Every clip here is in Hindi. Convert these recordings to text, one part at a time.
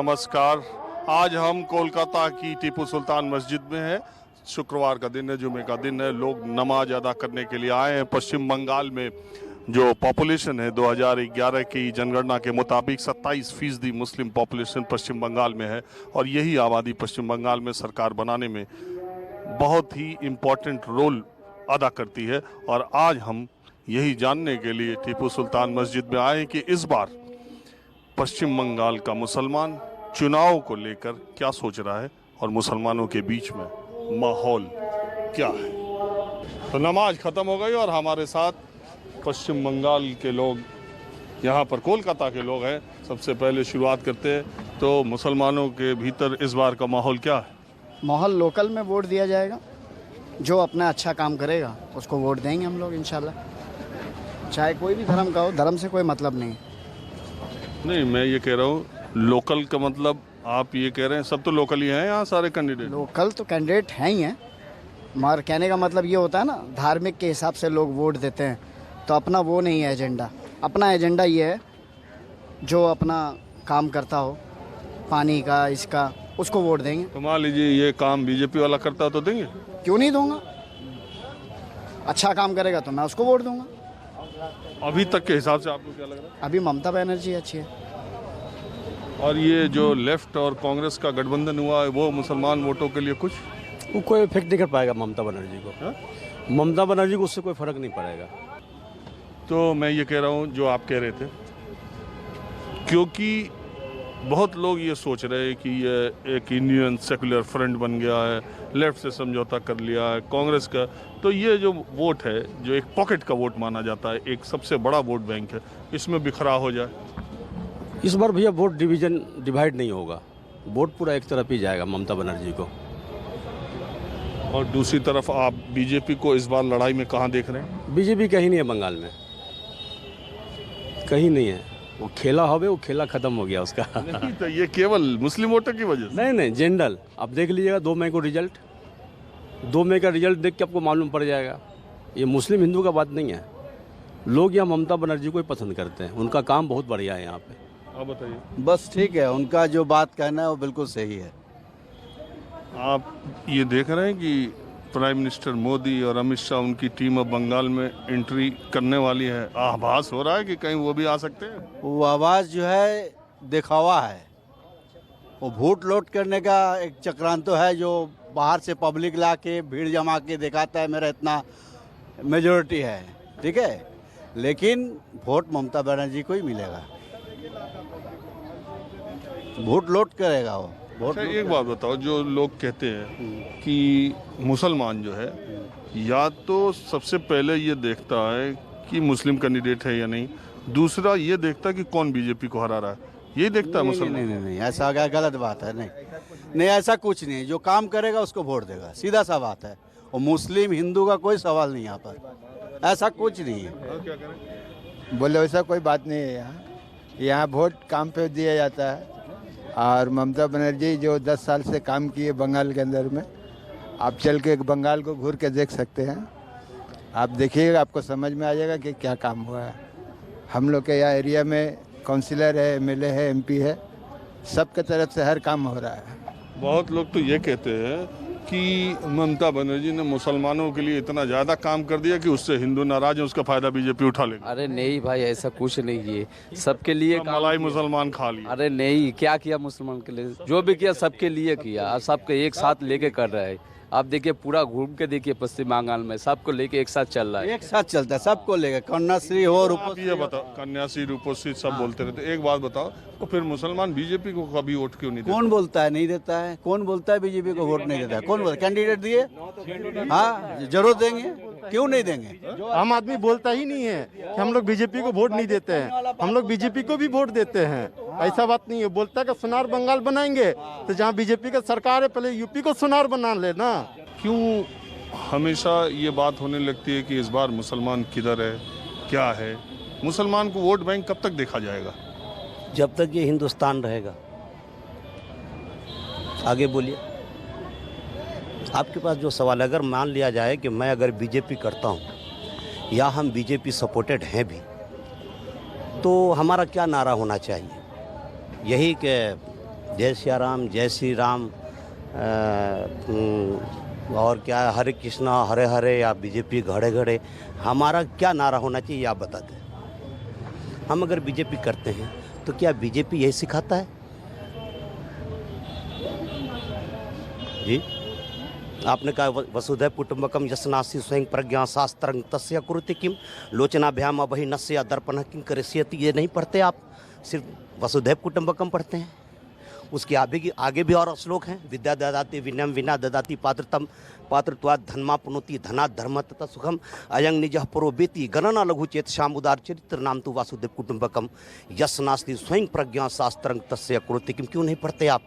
नमस्कार। आज हम कोलकाता की टीपू सुल्तान मस्जिद में हैं। शुक्रवार का दिन है, जुमे का दिन है। लोग नमाज अदा करने के लिए आए हैं। पश्चिम बंगाल में जो पॉपुलेशन है 2011 की जनगणना के मुताबिक 27% मुस्लिम पॉपुलेशन पश्चिम बंगाल में है और यही आबादी पश्चिम बंगाल में सरकार बनाने में बहुत ही इम्पोर्टेंट रोल अदा करती है। और आज हम यही जानने के लिए टीपू सुल्तान मस्जिद में आए हैं कि इस बार पश्चिम बंगाल का मुसलमान चुनाव को लेकर क्या सोच रहा है और मुसलमानों के बीच में माहौल क्या है। तो नमाज ख़त्म हो गई और हमारे साथ पश्चिम बंगाल के लोग, यहाँ पर कोलकाता के लोग हैं। सबसे पहले शुरुआत करते हैं तो मुसलमानों के भीतर इस बार का माहौल क्या है? माहौल लोकल में वोट दिया जाएगा। जो अपना अच्छा काम करेगा उसको वोट देंगे हम लोग इंशाल्लाह। चाहे कोई भी धर्म का हो, धर्म से कोई मतलब नहीं। नहीं, मैं ये कह रहा हूँ लोकल का मतलब आप ये कह रहे हैं सब तो लोकल ही हैं यहाँ सारे कैंडिडेट? लोकल तो कैंडिडेट हैं ही हैं, मगर कहने का मतलब ये होता है ना, धार्मिक के हिसाब से लोग वोट देते हैं। तो अपना वो नहीं है एजेंडा। अपना एजेंडा ये है जो अपना काम करता हो पानी का, इसका, उसको वोट देंगे। तो मान लीजिए ये काम बीजेपी वाला करता तो देंगे? क्यों नहीं दूंगा? अच्छा काम करेगा तो मैं उसको वोट दूंगा। अभी तक के हिसाब से आपको क्या लग रहा है? अभी ममता बनर्जी अच्छी है। और ये जो लेफ्ट और कांग्रेस का गठबंधन हुआ है वो मुसलमान वोटों के लिए कुछ वो कोई इफेक्ट नहीं कर पाएगा ममता बनर्जी को। हा? ममता बनर्जी को उससे कोई फर्क नहीं पड़ेगा। तो मैं ये कह रहा हूँ जो आप कह रहे थे, क्योंकि बहुत लोग ये सोच रहे हैं कि ये एक इंडियन सेकुलर फ्रंट बन गया है, लेफ्ट से समझौता कर लिया है कांग्रेस का। तो ये जो वोट है, जो एक पॉकेट का वोट माना जाता है, एक सबसे बड़ा वोट बैंक है, इसमें बिखराव हो जाए। इस बार भैया वोट डिवाइड नहीं होगा, वोट पूरा एक तरफ ही जाएगा ममता बनर्जी को। और दूसरी तरफ आप बीजेपी को इस बार लड़ाई में कहाँ देख रहे हैं? बीजेपी कहीं नहीं है बंगाल में, कहीं नहीं है। वो खेला होवे, वो खेला खत्म हो गया उसका। नहीं, तो ये केवल मुस्लिम वोटर की वजह से? नहीं, जनरल आप देख लीजिएगा 2 मई को रिजल्ट, 2 मई का रिजल्ट देख के आपको मालूम पड़ जाएगा। ये मुस्लिम हिंदू का बात नहीं है। लोग यहाँ ममता बनर्जी को ही पसंद करते हैं, उनका काम बहुत बढ़िया है यहाँ पे। आप बताइए। बस ठीक है, उनका जो बात कहना है वो बिल्कुल सही है। आप ये देख रहे हैं कि प्राइम मिनिस्टर मोदी और अमित शाह, उनकी टीम अब बंगाल में एंट्री करने वाली है। आभास हो रहा है कि कहीं वो भी आ सकते हैं? वो आवाज़ जो है दिखावा है, वो वोट लौट करने का एक चक्रांत तो है जो बाहर से पब्लिक ला के भीड़ जमा के दिखाता है मेरा इतना मेजोरिटी है, ठीक है। लेकिन वोट ममता बनर्जी को ही मिलेगा, वोट लौट करेगा वो। अच्छा, एक बात बताओ, जो लोग कहते हैं कि मुसलमान जो है या तो सबसे पहले ये देखता है कि मुस्लिम कैंडिडेट है या नहीं, दूसरा ये देखता है कि कौन बीजेपी को हरा रहा है, ये देखता है मुसलमान। नहीं, ऐसा गलत बात है। नहीं, ऐसा कुछ नहीं। जो काम करेगा उसको वोट देगा, सीधा सा बात है। और मुस्लिम हिंदू का कोई सवाल नहीं यहाँ पर, ऐसा कुछ नहीं है। क्या करें? बोले वैसा कोई बात नहीं है। यहाँ वोट काम पे दिया जाता है। और ममता बनर्जी जो 10 साल से काम किए बंगाल के अंदर में, आप चल के बंगाल को घूर के देख सकते हैं। आप देखिएगा, आपको समझ में आ जाएगा कि क्या काम हुआ है। हम लोग के यहाँ एरिया में काउंसिलर है, एमएलए है, एमपी है, सबके तरफ से हर काम हो रहा है। बहुत लोग तो ये कहते हैं कि ममता बनर्जी ने मुसलमानों के लिए इतना ज़्यादा काम कर दिया कि उससे हिंदू नाराज है, उसका फायदा बीजेपी उठा लेगी। अरे नहीं भाई, ऐसा कुछ नहीं है, सबके लिए काम मलाई किया। मुसलमान खा लिया। अरे नहीं, क्या किया मुसलमान के लिए? जो भी किया सबके लिए किया, और सबके एक साथ लेके कर रहा है। आप देखिए पूरा घूम के देखिए पश्चिम बंगाल में सबको लेके एक साथ चल रहा है। एक साथ चलता है, सबको लेगा, कन्याश्री हो, आप रूपश्री ये हो। बताओ, कन्याश्री रूपश्री सब बोलते रहते। एक बात बताओ, तो फिर मुसलमान बीजेपी को कभी वोट क्यों नहीं देते? कौन बोलता है नहीं देता है? कौन बोलता है बीजेपी को वोट नहीं देता है? कौन बोलता? कैंडिडेट दिए, हाँ जरूर देंगे, क्यों नहीं देंगे? आम आदमी बोलता ही नहीं है कि हम लोग बीजेपी को वोट नहीं देते हैं। हम लोग बीजेपी को भी वोट देते हैं, ऐसा बात नहीं है। बोलता है कि सुनार बंगाल बनाएंगे, तो जहाँ बीजेपी का सरकार है पहले यूपी को सुनार बना लेना। क्यों हमेशा ये बात होने लगती है कि इस बार मुसलमान किधर है, क्या है? मुसलमान को वोट बैंक कब तक देखा जाएगा? जब तक ये हिंदुस्तान रहेगा। आगे बोलिए। आपके पास जो सवाल है, अगर मान लिया जाए कि मैं अगर बीजेपी करता हूँ या हम बीजेपी सपोर्टेड हैं भी, तो हमारा क्या नारा होना चाहिए? यही कि जय सिया राम, जय श्री राम, और क्या हरे कृष्णा हरे हरे या बीजेपी घड़े घड़े, हमारा क्या नारा होना चाहिए आप बता दें। हम अगर बीजेपी करते हैं तो क्या बीजेपी यही सिखाता है जी? आपने कहा वसुधैव कुटुंबकम यस्नासी स्वयं प्रज्ञा शास्त्रं तस्य कुरुति किम लोचनाभ्याम अभि नस्य दर्पण किं करिष्यति, ये नहीं पढ़ते आप, सिर्फ वसुधैव कुटुंबकम पढ़ते हैं। उसके आगे भी और श्लोक हैं, विद्या ददाति विनयम विना ददाति पात्रतम पात्रत्वात् धर्मा पुनोति धनात् धर्म तथा सुखम अयं निजः पुरोवेति गणना लघु चेत श्याम उदार चरित्र नाम तो वासुदेव कुटुंबकम यस नास्ति स्वयं प्रज्ञा शास्त्रं तस्य कुरुति किम। क्यों नहीं पढ़ते आप?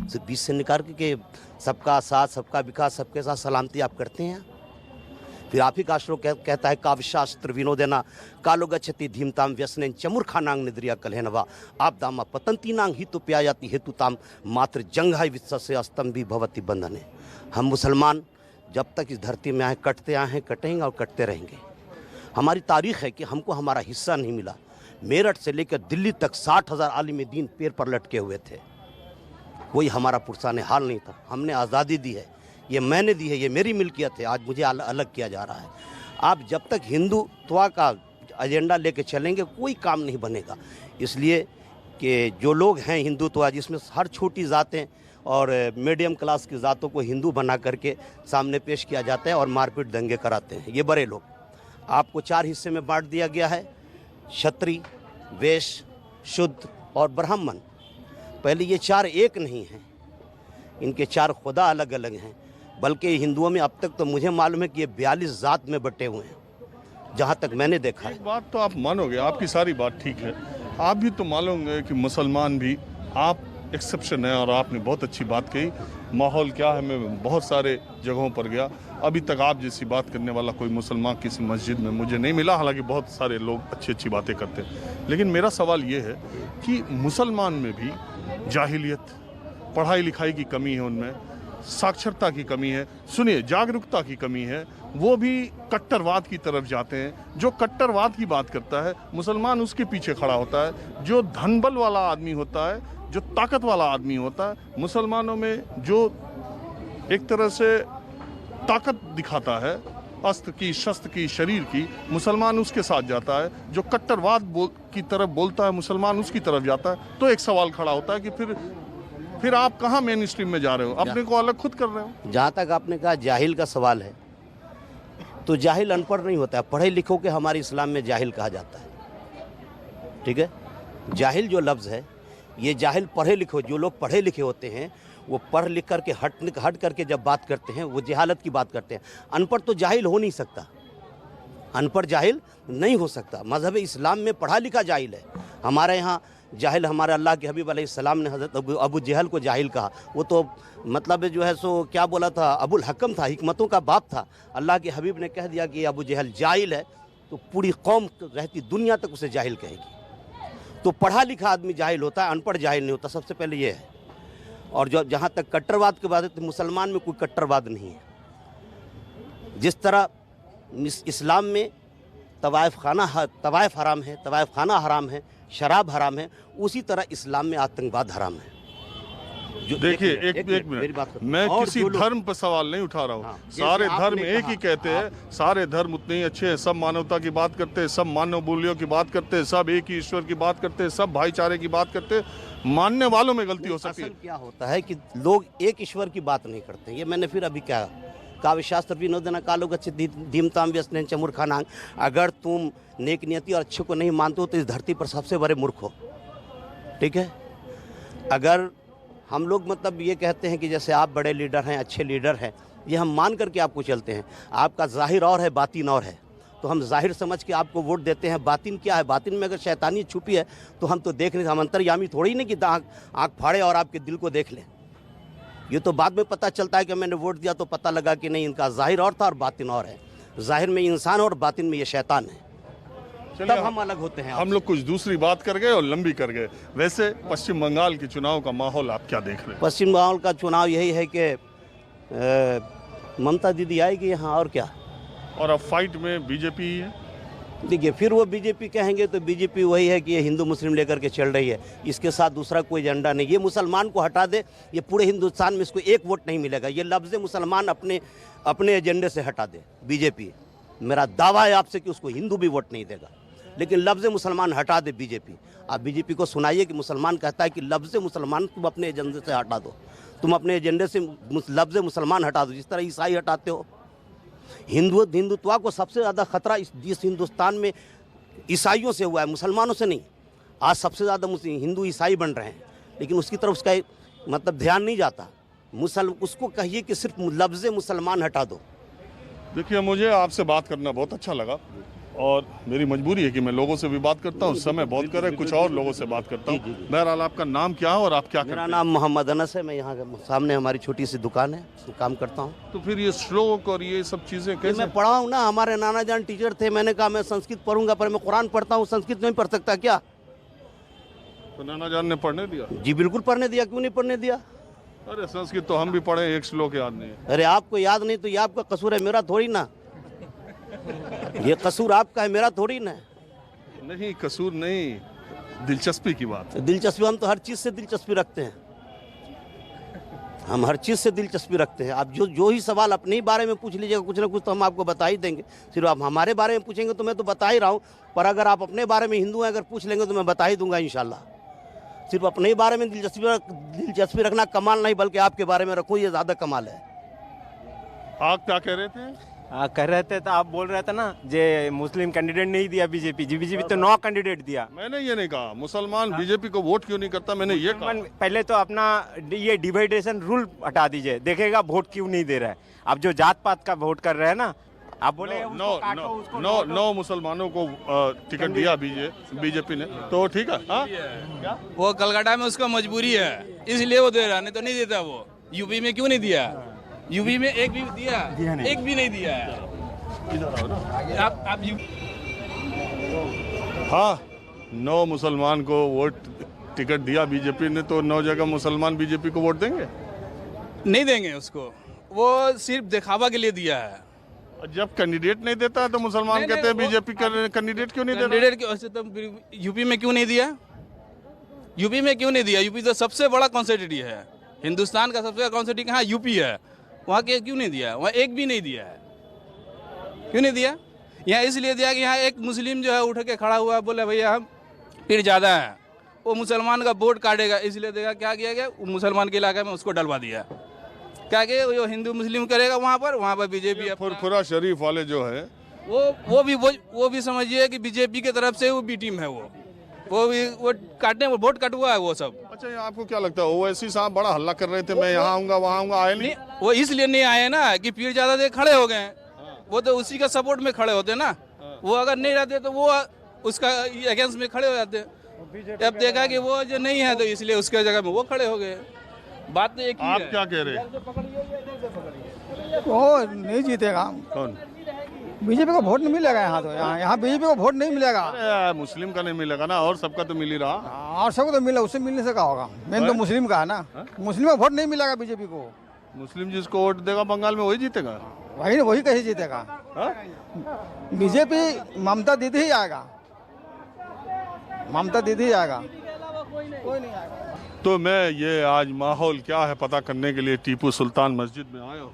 सिर्फ बीच से निकाल के सबका साथ सबका विकास सबके साथ सलामती आप करते हैं। फिर आप ही का श्लोक कहता है काव्यशास्त्र विनोदेना कालो गच्छति धीमताम व्यसनेन चमुर्खानांग निद्रिया कलहनवा आप दामा पतंतीनांग ही तो प्यायाति हेतुताम मात्र जंघाई विश्वस्य अस्तम भी भवती बंधने। हम मुसलमान जब तक इस धरती में आए कटते आए हैं, कटेंगे और कटते रहेंगे। हमारी तारीख है कि हमको हमारा हिस्सा नहीं मिला। मेरठ से लेकर दिल्ली तक 60,000 आलिम दीन पैर पर लटके हुए थे, कोई हमारा पुरसाने हाल नहीं था। हमने आज़ादी दी है, ये मैंने दी है, ये मेरी मिल्कियत है, आज मुझे अलग किया जा रहा है। आप जब तक हिंदुत्व का एजेंडा लेके चलेंगे कोई काम नहीं बनेगा। इसलिए कि जो लोग हैं हिंदुत्व जिसमें हर छोटी ज़ातें और मीडियम क्लास की ज़ातों को हिंदू बना करके सामने पेश किया जाता है और मारपीट दंगे कराते हैं ये बड़े लोग। आपको 4 हिस्से में बांट दिया गया है, क्षत्रिय, वैश्य, शुद्ध और ब्राह्मण। पहले ये 4 एक नहीं हैं, इनके 4 खुदा अलग अलग हैं। बल्कि हिंदुओं में अब तक तो मुझे मालूम है कि ये 42 जात में बटे हुए हैं, जहाँ तक मैंने देखा है। एक बात तो आप मानोगे, आपकी सारी बात ठीक है, आप भी तो मानोगे कि मुसलमान भी, आप एक्सेप्शन है और आपने बहुत अच्छी बात कही। माहौल क्या है, मैं बहुत सारे जगहों पर गया, अभी तक आप जैसी बात करने वाला कोई मुसलमान किसी मस्जिद में मुझे नहीं मिला। हालांकि बहुत सारे लोग अच्छी अच्छी बातें करते हैं, लेकिन मेरा सवाल ये है कि मुसलमान में भी जाहिलियत, पढ़ाई लिखाई की कमी है, उनमें साक्षरता की कमी है, सुनिए जागरूकता की कमी है, वो भी कट्टरवाद की तरफ जाते हैं। जो कट्टरवाद की बात करता है मुसलमान उसके पीछे खड़ा होता है। जो धनबल वाला आदमी होता है, जो ताकत वाला आदमी होता है, मुसलमानों में जो एक तरह से ताकत दिखाता है, अस्त्र की, शस्त्र की, शरीर की, मुसलमान उसके साथ जाता है। जो कट्टरवाद की तरफ बोलता है मुसलमान उसकी तरफ जाता है। तो एक सवाल खड़ा होता है कि फिर आप कहाँ मेन स्ट्रीम में जा रहे हो, अपने को अलग खुद कर रहे हो। जहाँ तक आपने कहा जाहिल का सवाल है, तो जाहिल अनपढ़ नहीं होता है, पढ़े लिखों के हमारे इस्लाम में जाहिल कहा जाता है। ठीक है, जाहिल जो लफ्ज़ है, ये जाहिल पढ़े लिखे, जो लोग पढ़े लिखे होते हैं वो पढ़ लिख करके हट करके जब बात करते हैं वो जहालत की बात करते हैं। अनपढ़ तो जाहिल हो नहीं सकता, अनपढ़ जाहिल नहीं हो सकता। मज़हब इस्लाम में पढ़ा लिखा जाहिल है। हमारे यहाँ जाहिल, हमारे अल्लाह के हबीब अलैहिस्सलाम ने हज़रत अबू जहल को जाहिल कहा। वो तो मतलब जो है सो क्या बोला था, अबुल हकम था, हिकमतों का बाप था। अल्लाह के हबीब ने कह दिया कि अबू जहल जाहिल है, तो पूरी कौम रहती दुनिया तक उसे जाहिल कहेगी। तो पढ़ा लिखा आदमी जाहिल होता है, अनपढ़ जाहिल नहीं होता। सबसे पहले ये है। और जो जहाँ तक कट्टरवाद की बात है, तो मुसलमान में कोई कट्टरवाद नहीं है। जिस तरह इस्लाम में तवाइफ हराम है, तवाइफ खाना हराम है, शराब हराम है, उसी तरह इस्लाम में आतंकवाद हराम है। देखिए एक मिनट, मैं किसी धर्म पर सवाल नहीं उठा रहा हूँ। हाँ, सारे धर्म एक ही कहते हैं, सारे धर्म उतने ही अच्छे हैं, सब मानवता की बात करते हैं, सब मानव मूल्यों की बात करते हैं, सब एक ही ईश्वर की बात करते हैं, सब भाईचारे की बात करते हैं। मानने वालों में गलती हो सकती है। क्या होता है कि लोग एक ईश्वर की बात नहीं करते। ये मैंने फिर अभी क्या, काव्यशास्त्र विनोदना कालो गच्छति धीमताम व्यसनेन च मूर्खानां। अगर तुम नेक नियति और अच्छे को नहीं मानते हो तो इस धरती पर सबसे बड़े मूर्ख हो। ठीक है, अगर हम लोग मतलब ये कहते हैं कि जैसे आप बड़े लीडर हैं, अच्छे लीडर हैं, ये हम मान करके आपको चलते हैं। आपका जाहिर और है, बातिन और है, तो हम जाहिर समझ के आपको वोट देते हैं। बातिन क्या है? बातिन में अगर शैतानी छुपी है तो हम तो देख नहीं, हम अंतर्यामी थोड़ी नहीं कि आँख फाड़े और आपके दिल को देख लें। ये तो बाद में पता चलता है कि मैंने वोट दिया तो पता लगा कि नहीं, इनका जाहिर और था और बातिन और है। जाहिर में इंसान और बातिन में ये शैतान है, तब हम अलग होते हैं। हम लोग कुछ दूसरी बात कर गए और लंबी कर गए। वैसे पश्चिम बंगाल के चुनाव का माहौल आप क्या देख रहे हैं? पश्चिम बंगाल का चुनाव यही है कि ममता दीदी आएगी यहाँ, और क्या। और अब फाइट में बीजेपी ही है। देखिए फिर वो बीजेपी कहेंगे तो बीजेपी वही है कि ये हिंदू मुस्लिम लेकर के चल रही है, इसके साथ दूसरा कोई एजेंडा नहीं। ये मुसलमान को हटा दे, ये पूरे हिंदुस्तान में इसको एक वोट नहीं मिलेगा। ये लफ्ज़ मुसलमान अपने एजेंडे से हटा दे बीजेपी, मेरा दावा है आपसे कि उसको हिंदू भी वोट नहीं देगा। लेकिन लफ्ज़ मुसलमान हटा दे बीजेपी। आप बीजेपी को सुनाइए कि मुसलमान कहता है कि लफ्ज़ मुसलमान तुम अपने एजेंडे से हटा दो, तुम अपने एजेंडे से लफ्ज़ मुसलमान हटा दो, जिस तरह ईसाई हटाते हो। हिंदुत्व को सबसे ज़्यादा खतरा इस हिंदुस्तान में ईसाइयों से हुआ है, मुसलमानों से नहीं। आज सबसे ज़्यादा हिंदू ईसाई बन रहे हैं, लेकिन उसकी तरफ उसका मतलब ध्यान नहीं जाता। उसको कहिए कि सिर्फ लफ्ज़ मुसलमान हटा दो। देखिए मुझे आपसे बात करना बहुत अच्छा लगा और मेरी मजबूरी है कि मैं लोगों से भी बात करता हूँ, समय बहुत करे, कुछ और लोगों से बात करता हूँ। बहरहाल आपका नाम क्या है और आप क्या करते हैं? मेरा नाम मोहम्मद अनस है, मैं यहाँ सामने हमारी छोटी सी दुकान है, उसमें काम करता हूँ। तो फिर ये श्लोक और ये सब चीज़ें कैसे? मैं पढ़ा हूँ ना, हमारे नाना जान टीचर थे, मैंने कहा मैं संस्कृत पढ़ूंगा, पर मैं कुरान पढ़ता हूँ, संस्कृत नहीं पढ़ सकता क्या? तो नाना जान ने पढ़ने दिया? जी बिल्कुल पढ़ने दिया, क्यों नहीं पढ़ने दिया? अरे संस्कृत तो हम भी पढ़े, एक श्लोक याद नहीं है। अरे आपको याद नहीं तो ये आपका कसूर है, मेरा थोड़ी ना। ये कसूर आपका है, मेरा थोड़ी ना। नहीं कसूर नहीं, दिलचस्पी की बात है। दिलचस्पी, हम तो हर चीज़ से दिलचस्पी रखते हैं, हम हर चीज़ से दिलचस्पी रखते हैं। आप जो ही सवाल अपने ही बारे में पूछ लीजिएगा, कुछ ना कुछ तो हम आपको बता ही देंगे। सिर्फ आप हमारे बारे में पूछेंगे तो मैं तो बता ही रहा हूँ, पर अगर आप अपने बारे में हिंदू हैं अगर पूछ लेंगे तो मैं बता ही दूंगा इंशाल्लाह। सिर्फ अपने ही बारे में दिलचस्पी रखना कमाल नहीं, बल्कि आपके बारे में रखो, ये ज़्यादा कमाल है। आप क्या कह रहे थे? कह रहे थे तो आप बोल रहे थे ना, जे मुस्लिम कैंडिडेट नहीं दिया बीजेपी, बीजेपी तो 9 कैंडिडेट दिया। मैंने ये नहीं कहा मुसलमान बीजेपी को वोट क्यों नहीं करता, मैंने ये कहा। पहले तो अपना ये डिवाइडेशन रूल हटा दीजिए, देखेगा वोट क्यों नहीं दे रहा है। आप जो जात पात का वोट कर रहे हैं ना, आप बोले नौ मुसलमानों को टिकट दिया बीजेपी ने, तो ठीक है। क्या वो कलकत्ता में उसका मजबूरी है, इसलिए वो दे रहा, नहीं तो नहीं देता वो। यूपी में क्यों नहीं दिया? यूपी में एक भी दिया एक भी नहीं दिया है। आप हाँ, 9 मुसलमान को वोट टिकट दिया बीजेपी ने, तो 9 जगह मुसलमान बीजेपी को वोट देंगे? नहीं देंगे उसको, वो सिर्फ दिखावा के लिए दिया है। जब कैंडिडेट नहीं देता है तो मुसलमान कहते हैं बीजेपी कैंडिडेट क्यों नहीं देता? कैंडिडेट तो यूपी में क्यों नहीं दिया? यूपी में क्यों नहीं दिया? यूपी तो सबसे बड़ा कॉन्स्टिट्यूंसी है, हिंदुस्तान का सबसे बड़ा कॉन्स्टिट्यूंसी हाँ यूपी है, वहाँ के क्यों नहीं दिया? वहाँ एक भी नहीं दिया है। क्यों नहीं दिया? यहाँ इसलिए दिया कि यहाँ एक मुस्लिम जो है उठ के खड़ा हुआ, बोले भैया हम पीर ज़्यादा है, वो मुसलमान का वोट काटेगा, इसलिए देगा। क्या किया गया? मुसलमान के इलाके में उसको डलवा दिया। क्या कि जो हिंदू मुस्लिम करेगा वहाँ पर बीजेपी। फुरफुरा शरीफ वाले जो है वो भी समझिए कि बीजेपी की तरफ से वो बी टीम है, वो काटने वोट कटुआ है वो सब। अच्छा, आपको क्या लगता है ओवैसी साहब बड़ा हल्ला कर रहे थे, मैं यहाँ आऊंगा वहाँ आऊंगा, आए नहीं? वो इसलिए नहीं आए ना कि पीर ज्यादा देर खड़े हो गए, वो तो उसी का सपोर्ट में खड़े होते ना। वो अगर नहीं रहते तो वो उसका अगेंस्ट में खड़े हो जाते। अब देखा कि वो जो नहीं है तो इसलिए उसके जगह में वो खड़े हो गए। बात तो एक ही आप है। क्या कह रहे हैं? वो नहीं जीतेगा। कौन? बीजेपी को वोट नहीं मिलेगा यहाँ तो, यहाँ बीजेपी को वोट नहीं मिलेगा। अरे मुस्लिम का नहीं मिलेगा ना, और सबका तो मिल ही रहा। और सबको तो मिला, उससे मिलने से क्या होगा? मेन तो मुस्लिम का है ना, मुस्लिम को वोट नहीं मिलेगा बीजेपी को। मुस्लिम जिसको वोट देगा बंगाल में वही जीतेगा। वही कैसे जीतेगा? बीजेपी ममता दीदी ही आएगा, ममता दीदी ही आएगा, कोई नहीं आएगा। तो मैं ये आज माहौल क्या है पता करने के लिए टीपू सुल्तान मस्जिद में आया हूँ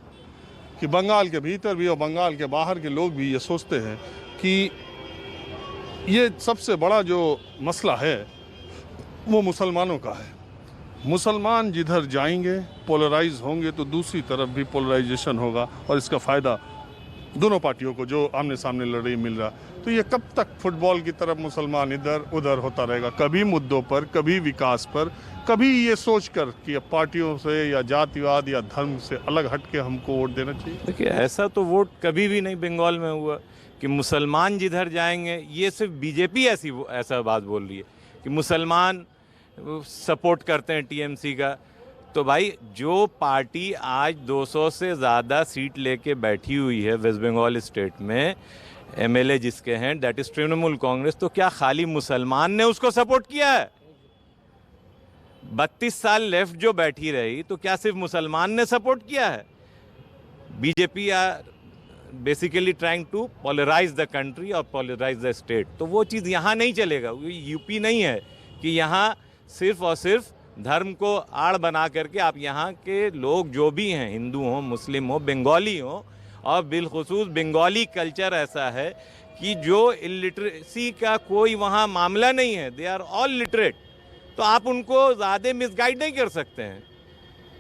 कि बंगाल के भीतर भी और बंगाल के बाहर के लोग भी ये सोचते हैं कि ये सबसे बड़ा जो मसला है वो मुसलमानों का है। मुसलमान जिधर जाएंगे पोलराइज होंगे तो दूसरी तरफ भी पोलराइजेशन होगा और इसका फ़ायदा दोनों पार्टियों को जो आमने सामने लड़ाई मिल रहा। तो ये कब तक फुटबॉल की तरफ मुसलमान इधर उधर होता रहेगा, कभी मुद्दों पर, कभी विकास पर, कभी ये सोचकर कि पार्टियों से या जातिवाद या धर्म से अलग हट के हमको वोट देना चाहिए। देखिए ऐसा तो वोट कभी भी नहीं बंगाल में हुआ कि मुसलमान जिधर जाएंगे, ये सिर्फ बीजेपी ऐसा बात बोल रही है कि मुसलमान सपोर्ट करते हैं टीएमसी का। तो भाई जो पार्टी आज 200 से ज़्यादा सीट लेके बैठी हुई है वेस्ट बंगाल स्टेट में, एमएलए जिसके हैं दैट इज तृणमूल कांग्रेस, तो क्या खाली मुसलमान ने उसको सपोर्ट किया है? 32 साल लेफ्ट जो बैठी रही तो क्या सिर्फ मुसलमान ने सपोर्ट किया है? बीजेपी या basically trying to polarise the country और पोलराइज द स्टेट। तो वो चीज़ यहाँ नहीं चलेगा। यूपी नहीं है कि यहाँ सिर्फ और सिर्फ धर्म को आड़ बना करके आप यहाँ के लोग जो भी हैं, हिंदू हों, मुस्लिम हो, बंगाली हों, और बिलखुसूस बंगाली कल्चर ऐसा है कि जो इलिटरेसी का कोई वहाँ मामला नहीं है, दे आर ऑल लिटरेट। तो आप उनको ज़्यादा मिसगाइड नहीं कर सकते हैं।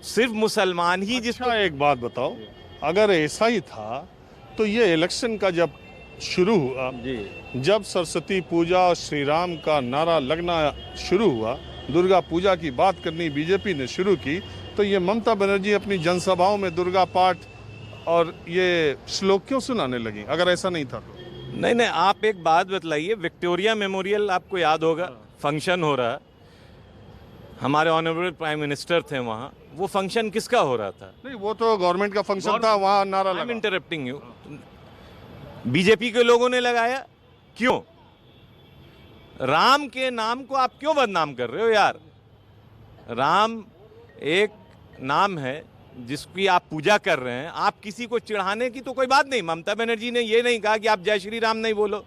सिर्फ मुसलमान ही अच्छा, एक बात बताओ, अगर ऐसा ही था तो ये इलेक्शन का जब शुरू हुआ, जब सरस्वती पूजा और श्री राम का नारा लगना शुरू हुआ, दुर्गा पूजा की बात करनी बीजेपी ने शुरू की, तो ये ममता बनर्जी अपनी जनसभाओं में दुर्गा पाठ और ये श्लोक क्यों सुनाने लगी, अगर ऐसा नहीं था तो? नहीं, आप एक बात बतलाइए, विक्टोरिया मेमोरियल आपको याद होगा, फंक्शन हो रहा, हमारे ऑनरेबल प्राइम मिनिस्टर थे वहाँ, वो फंक्शन किसका हो रहा था? नहीं, वो तो गवर्नमेंट का फंक्शन था, वहाँ नारा लगा। इंटरप्टिंग यू, बीजेपी के लोगों ने लगाया, क्यों? राम के नाम को आप क्यों बदनाम कर रहे हो यार? राम एक नाम है जिसकी आप पूजा कर रहे हैं, आप किसी को चिढ़ाने की तो कोई बात नहीं। ममता बनर्जी ने ये नहीं कहा कि आप जय श्री राम नहीं बोलो,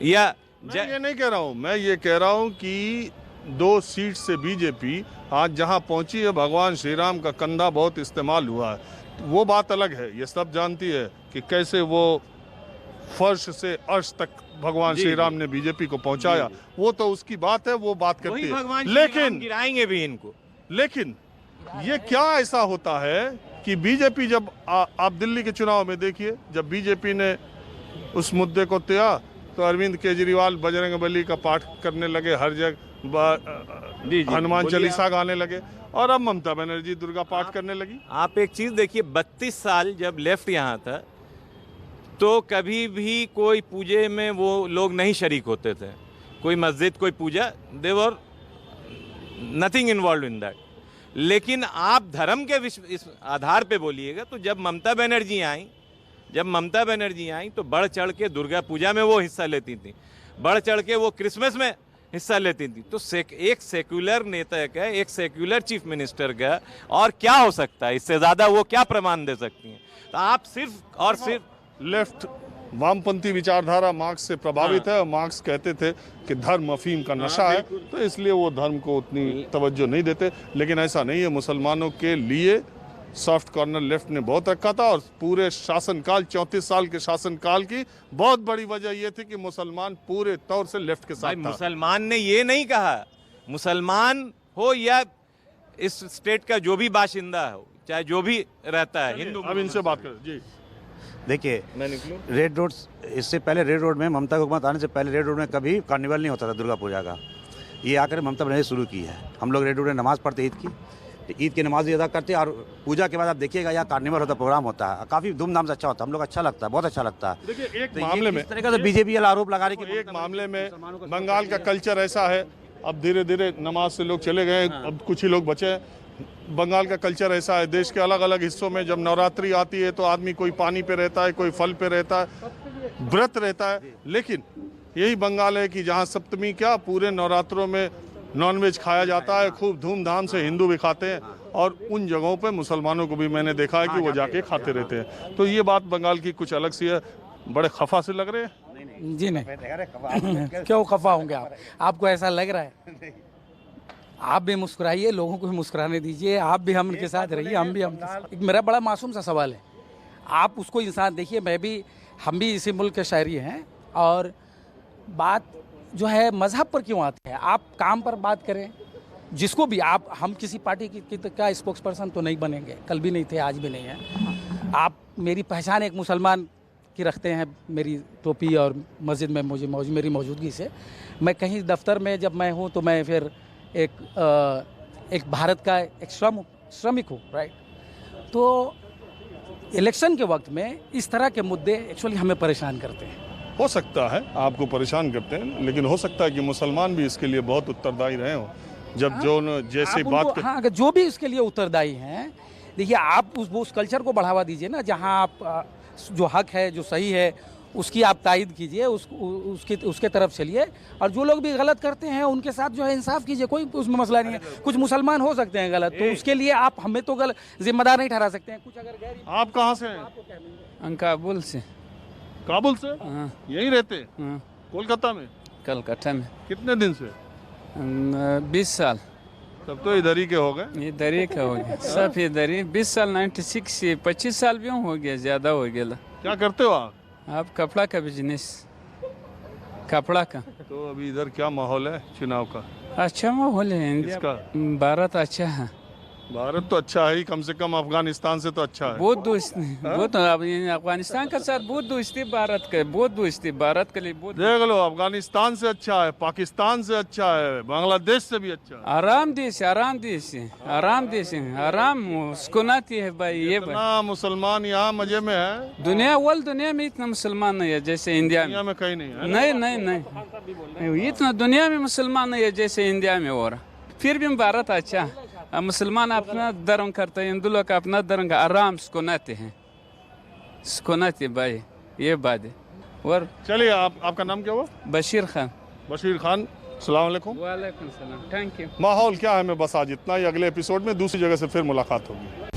या मैं ये नहीं कह रहा हूँ, मैं ये कह रहा हूँ कि 2 सीट से बीजेपी आज जहाँ पहुँची है, भगवान श्री राम का कंधा बहुत इस्तेमाल हुआ है, वो बात अलग है, ये सब जानती है कि कैसे वो फर्श से अर्श तक भगवान श्री राम ने बीजेपी को पहुंचाया, वो तो उसकी बात है, वो बात करती है। लेकिन गिराएंगे भी इनको। लेकिन ये क्या ऐसा होता है कि बीजेपी जब आप दिल्ली के चुनाव में देखिए, जब बीजेपी ने उस मुद्दे को तोड़ा तो अरविंद केजरीवाल बजरंगबली का पाठ करने लगे, हर जगह हनुमान चालीसा गाने लगे, और अब ममता बनर्जी दुर्गा पाठ करने लगी। आप एक चीज देखिए, 32 साल जब लेफ्ट यहाँ था तो कभी भी कोई पूजे में वो लोग नहीं शरीक होते थे, कोई मस्जिद, कोई पूजा, दे वर नथिंग इन्वॉल्व इन दैट। लेकिन आप धर्म के इस आधार पे बोलिएगा तो जब ममता बनर्जी आई तो बढ़ चढ़ के दुर्गा पूजा में वो हिस्सा लेती थी, बढ़ चढ़ के वो क्रिसमस में हिस्सा लेती थी। तो एक सेक्युलर नेता का, एक सेक्युलर चीफ मिनिस्टर का और क्या हो सकता है, इससे ज़्यादा वो क्या प्रमाण दे सकती हैं? तो आप सिर्फ और सिर्फ लेफ्ट वामपंथी विचारधारा मार्क्स से प्रभावित है, और मार्क्स कहते थे कि धर्म अफीम का नशा है, तो इसलिए वो धर्म को उतनी तवज्जो नहीं देते। लेकिन ऐसा नहीं है, मुसलमानों के लिए सॉफ्ट कॉर्नर लेफ्ट ने बहुत रखा था, और पूरे शासनकाल 34 साल के शासनकाल की बहुत बड़ी वजह यह थी कि मुसलमान पूरे तौर से लेफ्ट के साथ था। मुसलमान ने ये नहीं कहा, मुसलमान हो या इस स्टेट का जो भी बाशिंदा हो, चाहे जो भी रहता है, हिंदू। अब इनसे बात करें जी। देखिए, रेड रोड, इससे पहले रेड रोड में, ममता की हुकूमत आने से पहले रेड रोड में कभी कार्निवल नहीं होता था दुर्गा पूजा का। ये आकर ममता बनर्जी शुरू की है। हम लोग रेड रोड में नमाज़ पढ़ते ईद की, ईद की नमाज भी अदा करते हैं, और पूजा के बाद आप देखिएगा यहाँ कार्निवल होता, प्रोग्राम होता है, काफ़ी धूमधाम से अच्छा होता है, हम लोग अच्छा लगता है, बहुत अच्छा लगता है। देखिए, एक मामले में इस तरह का बीजेपी वाला आरोप लगा रही है कि एक मामले में बंगाल का कल्चर ऐसा है, अब धीरे धीरे नमाज से लोग चले गए, अब कुछ ही लोग बचे हैं। बंगाल का कल्चर ऐसा है, देश के अलग अलग हिस्सों में जब नवरात्रि आती है तो आदमी कोई पानी पे रहता है, कोई फल पे रहता है, व्रत रहता है। लेकिन यही बंगाल है कि जहाँ सप्तमी क्या, पूरे नवरात्रों में नॉनवेज खाया जाता है, खूब धूमधाम से, हिंदू भी खाते हैं, और उन जगहों पे मुसलमानों को भी मैंने देखा है कि वो जाके खाते रहते हैं। तो ये बात बंगाल की कुछ अलग सी है। बड़े खफा से लग रहे हैं जी? नहीं क्यों खफा होंगे आप? आपको ऐसा लग रहा है? आप भी मुस्कुराइए, लोगों को भी मुस्कुराने दीजिए, आप भी हम उनके साथ रहिए, हम भी हम। एक मेरा बड़ा मासूम सा सवाल है, आप उसको इंसान देखिए, हम भी इसी मुल्क के शहरी हैं, और बात जो है मजहब पर क्यों आती है? आप काम पर बात करें, जिसको भी आप, हम किसी पार्टी का स्पोक्स पर्सन तो नहीं बनेंगे, कल भी नहीं थे, आज भी नहीं है। आप, मेरी पहचान एक मुसलमान की रखते हैं, मेरी टोपी और मस्जिद में मेरी मौजूदगी से। मैं कहीं दफ्तर में जब मैं हूँ तो मैं फिर एक भारत का एक श्रमिक हूँ, राइट? तो इलेक्शन के वक्त में इस तरह के मुद्दे एक्चुअली हमें परेशान करते हैं। हो सकता है आपको परेशान करते हैं, लेकिन हो सकता है कि मुसलमान भी इसके लिए बहुत उत्तरदायी रहे हो। जब जो जैसी बात हाँ, अगर जो भी इसके लिए उत्तरदायी हैं, देखिए, आप उस कल्चर को बढ़ावा दीजिए ना, जहाँ आप जो हक है, जो सही है, उसकी आप तायद कीजिए, उसके तरफ चलिए, और जो लोग भी गलत करते हैं उनके साथ जो है इंसाफ कीजिए, कोई उसमें मसला नहीं है। कुछ मुसलमान हो सकते हैं गलत, तो उसके लिए आप हमें तो गलत जिम्मेदार नहीं ठहरा सकते हैं। कुछ अगर आप कहाँ से हैं? काबुल से। काबुल से? हाँ। यहीं रहते? हाँ। कोलकाता में? कलकत्ता में। कितने दिन से? 20 साल। तब तो इधर ही के हो गए। इधर ही का हो गया, सब इधर ही। 20 साल 96 से 25 साल भी हो गया, ज़्यादा हो गया। क्या करते हो आप कपड़ा का बिजनेस, कपड़ा का। तो अभी इधर क्या माहौल है चुनाव का? अच्छा माहौल है इंडिया इसका? भारत अच्छा है। भारत तो अच्छा है ही, कम से कम अफगानिस्तान से तो अच्छा है। बहुत दोस्ती, बहुत अफगानिस्तान का साथ बहुत दोस्ती भारत का, बहुत दोस्ती भारत के लिए बहुत। देख लो, अफगानिस्तान से अच्छा है, पाकिस्तान से अच्छा है, बांग्लादेश से भी अच्छा है। आराम देश, आराम देश है, आराम देश है, आराम सुकूनाती है भाई। ये इतना मुसलमान यहाँ मजे में है। दुनिया में इतना मुसलमान नहीं है जैसे इंडिया दुनिया में कहीं नहीं है। नहीं, इतना दुनिया में मुसलमान नहीं है जैसे इंडिया में हो रहा। फिर भी भारत अच्छा, मुसलमान अपना धर्म करते हैं, हिंदू लोग अपना धर्म का आराम सुकूनाते हैं, सुकूनाते भाई, ये बात है। और चलिए, आपका नाम क्या हुआ? बशीर खान। बशीर खान, अस्सलाम वालेकुम। वालेकुम सलाम, थैंक यू। माहौल क्या है मैं बस आज इतना ही, अगले एपिसोड में दूसरी जगह से फिर मुलाकात होगी।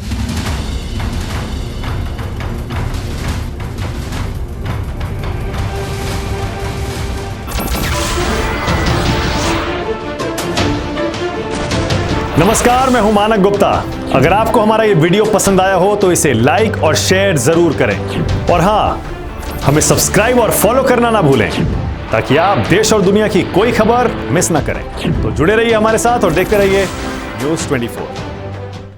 नमस्कार, मैं हूं मानक गुप्ता। अगर आपको हमारा ये वीडियो पसंद आया हो तो इसे लाइक और शेयर जरूर करें, और हाँ, हमें सब्सक्राइब और फॉलो करना ना भूलें ताकि आप देश और दुनिया की कोई खबर मिस ना करें। तो जुड़े रहिए हमारे साथ और देखते रहिए न्यूज़ 24।